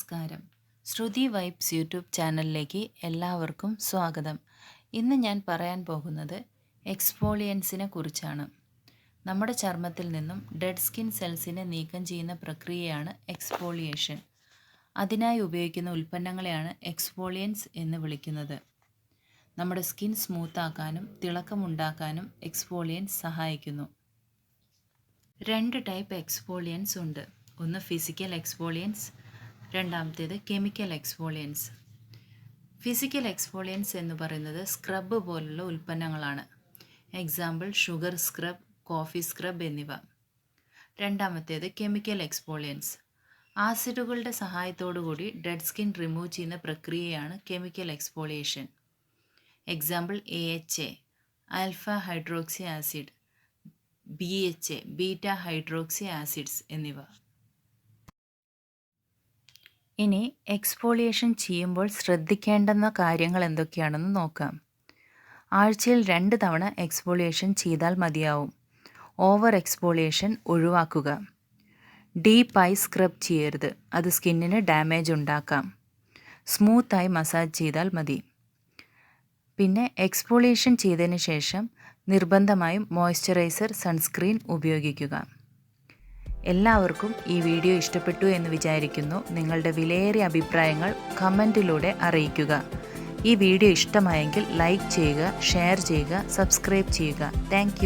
നമസ്കാരം. ശ്രുതി vibes YouTube ചാനലിലേക്ക് എല്ലാവർക്കും സ്വാഗതം. ഇന്ന് ഞാൻ പറയാൻ പോകുന്നത് എക്സ്ഫോളിയൻസിനെ കുറിച്ചാണ്. നമ്മുടെ ചർമ്മത്തിൽ നിന്നും ഡെഡ് സ്കിൻ സെൽസിനെ നീക്കം ചെയ്യുന്ന പ്രക്രിയയാണ് എക്സ്ഫോളിയേഷൻ. അതിനായി ഉപയോഗിക്കുന്ന ഉൽപ്പന്നങ്ങളെയാണ് എക്സ്ഫോളിയൻസ് എന്ന് വിളിക്കുന്നത്. നമ്മുടെ സ്കിൻ സ്മൂത്താക്കാനും തിളക്കമുണ്ടാക്കാനും എക്സ്ഫോളിയൻസ് സഹായിക്കുന്നു. 2 ടൈപ്പ് എക്സ്ഫോളിയൻസ് ഉണ്ട്. ഒന്ന് ഫിസിക്കൽ എക്സ്ഫോളിയൻസ്, രണ്ടാമത്തേത് കെമിക്കൽ എക്സ്ഫോളിയൻസ്. ഫിസിക്കൽ എക്സ്ഫോളിയൻസ് എന്ന് പറയുന്നത് സ്ക്രബ് പോലുള്ള ഉൽപ്പന്നങ്ങളാണ്. Example sugar scrub, coffee scrub എന്നിവ. രണ്ടാമത്തേത് കെമിക്കൽ എക്സ്ഫോളിയൻസ്. ആസിഡുകളുടെ സഹായത്തോടുകൂടി ഡെഡ് സ്കിൻ റിമൂവ് ചെയ്യുന്ന പ്രക്രിയയാണ് chemical exfoliation. Example AHA alpha hydroxy acid, BHA beta hydroxy acids എന്നിവ. ഇനി എക്സ്ഫോളിയേഷൻ ചെയ്യുമ്പോൾ ശ്രദ്ധിക്കേണ്ടുന്ന കാര്യങ്ങൾ എന്തൊക്കെയാണെന്ന് നോക്കാം. ആഴ്ചയിൽ 2 തവണ എക്സ്ഫോളിയേഷൻ ചെയ്താൽ മതിയാവും. ഓവർ എക്സ്ഫോളിയേഷൻ ഒഴിവാക്കുക. ഡീപ്പായി സ്ക്രബ് ചെയ്യരുത്, അത് സ്കിന്നിന് ഡാമേജ് ഉണ്ടാക്കാം. സ്മൂത്തായി മസാജ് ചെയ്താൽ മതി. പിന്നെ എക്സ്ഫോളിയേഷൻ ചെയ്തതിന് ശേഷം നിർബന്ധമായും മോയ്സ്ചറൈസർ, സൺസ്ക്രീൻ ഉപയോഗിക്കുക. എല്ലാവർക്കും ഈ വീഡിയോ ഇഷ്ടപ്പെട്ടു എന്ന് വിചാരിക്കുന്നു. നിങ്ങളുടെ വിലയേറിയ അഭിപ്രായങ്ങൾ കമൻറ്റിലൂടെ അറിയിക്കുക. ഈ വീഡിയോ ഇഷ്ടമായെങ്കിൽ ലൈക്ക് ചെയ്യുക, ഷെയർ ചെയ്യുക, സബ്സ്ക്രൈബ് ചെയ്യുക. താങ്ക്